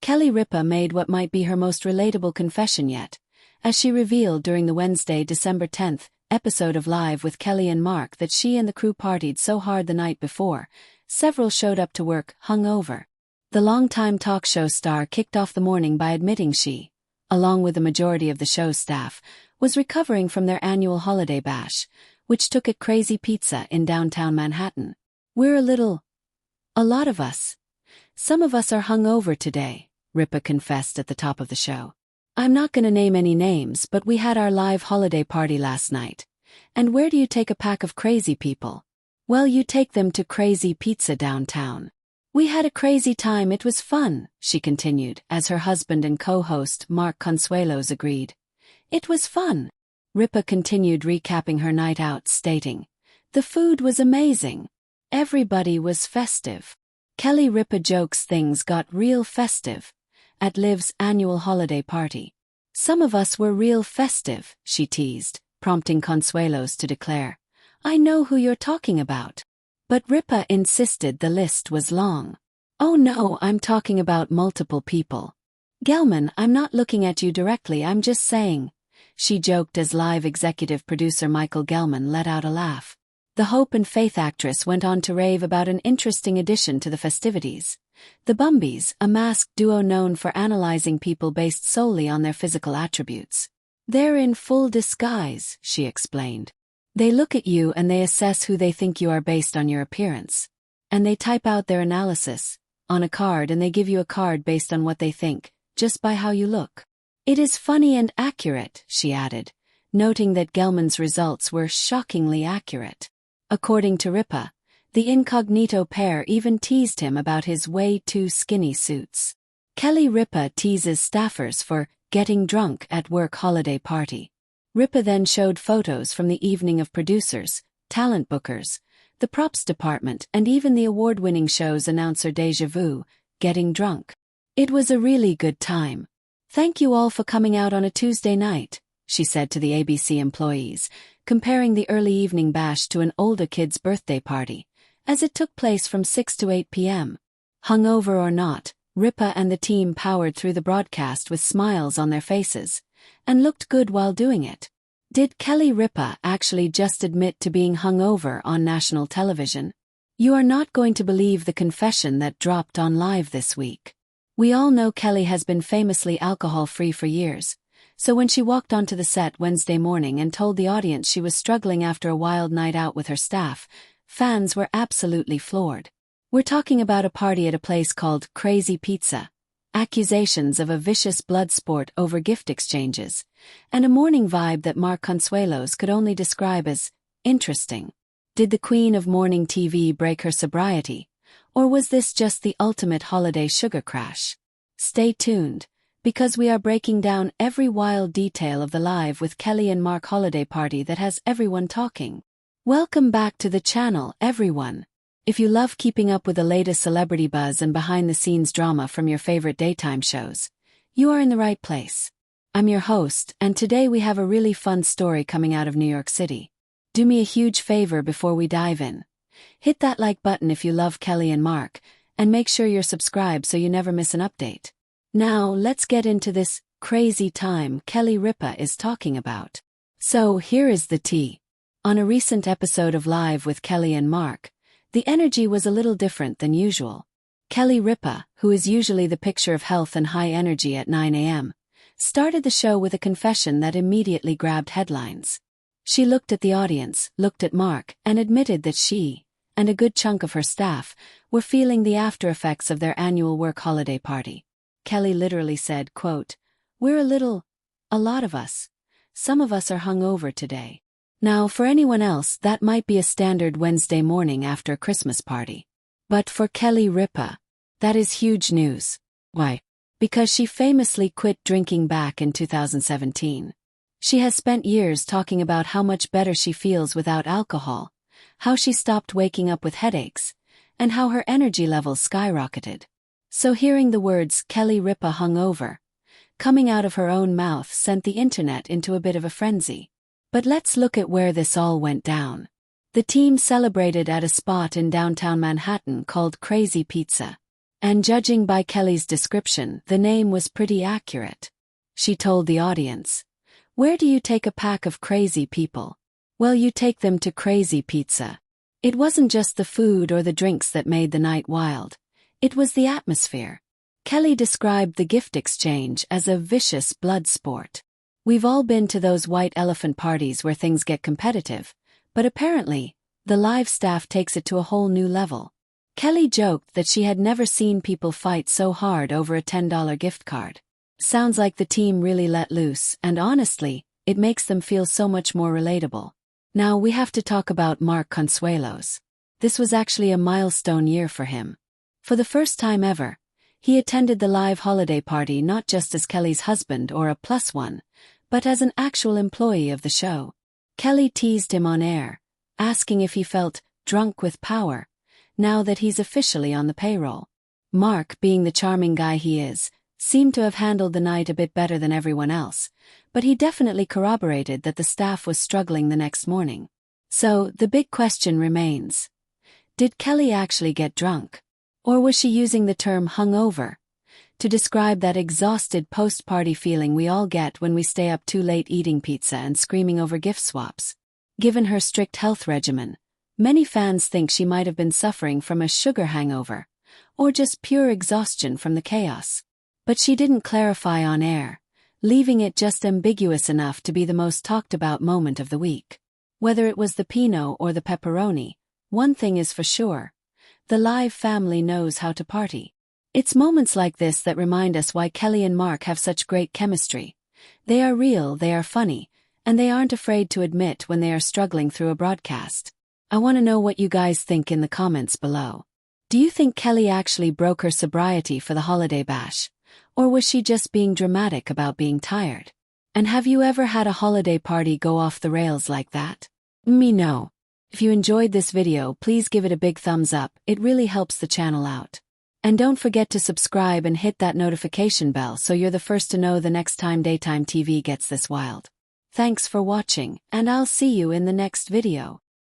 Kelly Ripa made what might be her most relatable confession yet, as she revealed during the Wednesday, December 10th, episode of Live with Kelly and Mark that she and the crew partied so hard the night before, several showed up to work hungover. The longtime talk show star kicked off the morning by admitting she, along with the majority of the show's staff, was recovering from their annual holiday bash, which took at Crazy Pizza in downtown Manhattan. "We're a lot of us. Some of us are hungover today," Ripa confessed at the top of the show. "I'm not gonna name any names, but we had our live holiday party last night. And where do you take a pack of crazy people? Well, you take them to Crazy Pizza downtown. We had a crazy time, it was fun," she continued, as her husband and co-host Mark Consuelos agreed. "It was fun." Ripa continued recapping her night out, stating, "The food was amazing. Everybody was festive." Kelly Ripa jokes things got real festive at Liv's annual holiday party. "Some of us were real festive," she teased, prompting Consuelos to declare, "I know who you're talking about." But Ripa insisted the list was long. "Oh no, I'm talking about multiple people. Gelman, I'm not looking at you directly, I'm just saying," she joked as Live executive producer Michael Gelman let out a laugh. The Hope and Faith actress went on to rave about an interesting addition to the festivities. The Bumbies, a masked duo known for analyzing people based solely on their physical attributes. "They're in full disguise," she explained. "They look at you and they assess who they think you are based on your appearance. And they type out their analysis on a card and they give you a card based on what they think, just by how you look. It is funny and accurate," she added, noting that Gelman's results were shockingly accurate. According to Ripa, the incognito pair even teased him about his way too skinny suits. Kelly Ripa teases staffers for getting drunk at work holiday party. Ripa then showed photos from the evening of producers, talent bookers, the props department and even the award-winning show's announcer Deja Vu, getting drunk. "It was a really good time. Thank you all for coming out on a Tuesday night," she said to the ABC employees, comparing the early evening bash to an older kid's birthday party, as it took place from 6 to 8 p.m. Hungover or not, Ripa and the team powered through the broadcast with smiles on their faces, and looked good while doing it. Did Kelly Ripa actually just admit to being hungover on national television? You are not going to believe the confession that dropped on Live this week. We all know Kelly has been famously alcohol-free for years, so when she walked onto the set Wednesday morning and told the audience she was struggling after a wild night out with her staff, fans were absolutely floored. We're talking about a party at a place called Crazy Pizza, accusations of a vicious blood sport over gift exchanges, and a morning vibe that Mark Consuelos could only describe as interesting. Did the queen of morning TV break her sobriety, or was this just the ultimate holiday sugar crash? Stay tuned, because we are breaking down every wild detail of the Live with Kelly and Mark holiday party that has everyone talking. Welcome back to the channel, everyone. If you love keeping up with the latest celebrity buzz and behind-the-scenes drama from your favorite daytime shows, you are in the right place. I'm your host, and today we have a really fun story coming out of New York City. Do me a huge favor before we dive in. Hit that like button if you love Kelly and Mark, and make sure you're subscribed so you never miss an update. Now, let's get into this crazy time Kelly Ripa is talking about. So, here is the tea. On a recent episode of Live with Kelly and Mark, the energy was a little different than usual. Kelly Ripa, who is usually the picture of health and high energy at 9 a.m., started the show with a confession that immediately grabbed headlines. She looked at the audience, looked at Mark, and admitted that she, and a good chunk of her staff, were feeling the after effects of their annual work holiday party. Kelly literally said, quote, "We're a lot of us. Some of us are hungover today." Now, for anyone else, that might be a standard Wednesday morning after a Christmas party. But for Kelly Ripa, that is huge news. Why? Because she famously quit drinking back in 2017. She has spent years talking about how much better she feels without alcohol, how she stopped waking up with headaches, and how her energy levels skyrocketed. So hearing the words Kelly Ripa hungover coming out of her own mouth sent the internet into a bit of a frenzy. But let's look at where this all went down. The team celebrated at a spot in downtown Manhattan called Crazy Pizza. And judging by Kelly's description, the name was pretty accurate. She told the audience, "Where do you take a pack of crazy people? Well, you take them to Crazy Pizza." It wasn't just the food or the drinks that made the night wild. It was the atmosphere. Kelly described the gift exchange as a vicious blood sport. We've all been to those white elephant parties where things get competitive, but apparently, the live staff takes it to a whole new level. Kelly joked that she had never seen people fight so hard over a $10 gift card. Sounds like the team really let loose, and honestly, it makes them feel so much more relatable. Now we have to talk about Mark Consuelos. This was actually a milestone year for him. For the first time ever, he attended the live holiday party not just as Kelly's husband or a plus one, but as an actual employee of the show. Kelly teased him on air, asking if he felt drunk with power, now that he's officially on the payroll. Mark, being the charming guy he is, seemed to have handled the night a bit better than everyone else, but he definitely corroborated that the staff was struggling the next morning. So, the big question remains. Did Kelly actually get drunk? Or was she using the term hungover to describe that exhausted post-party feeling we all get when we stay up too late eating pizza and screaming over gift swaps? Given her strict health regimen, many fans think she might have been suffering from a sugar hangover, or just pure exhaustion from the chaos. But she didn't clarify on air, leaving it just ambiguous enough to be the most talked about moment of the week. Whether it was the Pinot or the pepperoni, one thing is for sure. The live family knows how to party. It's moments like this that remind us why Kelly and Mark have such great chemistry. They are real, they are funny, and they aren't afraid to admit when they are struggling through a broadcast. I want to know what you guys think in the comments below. Do you think Kelly actually broke her sobriety for the holiday bash? Or was she just being dramatic about being tired? And have you ever had a holiday party go off the rails like that? Let me know. If you enjoyed this video, please give it a big thumbs up, it really helps the channel out. And don't forget to subscribe and hit that notification bell so you're the first to know the next time daytime TV gets this wild. Thanks for watching, and I'll see you in the next video.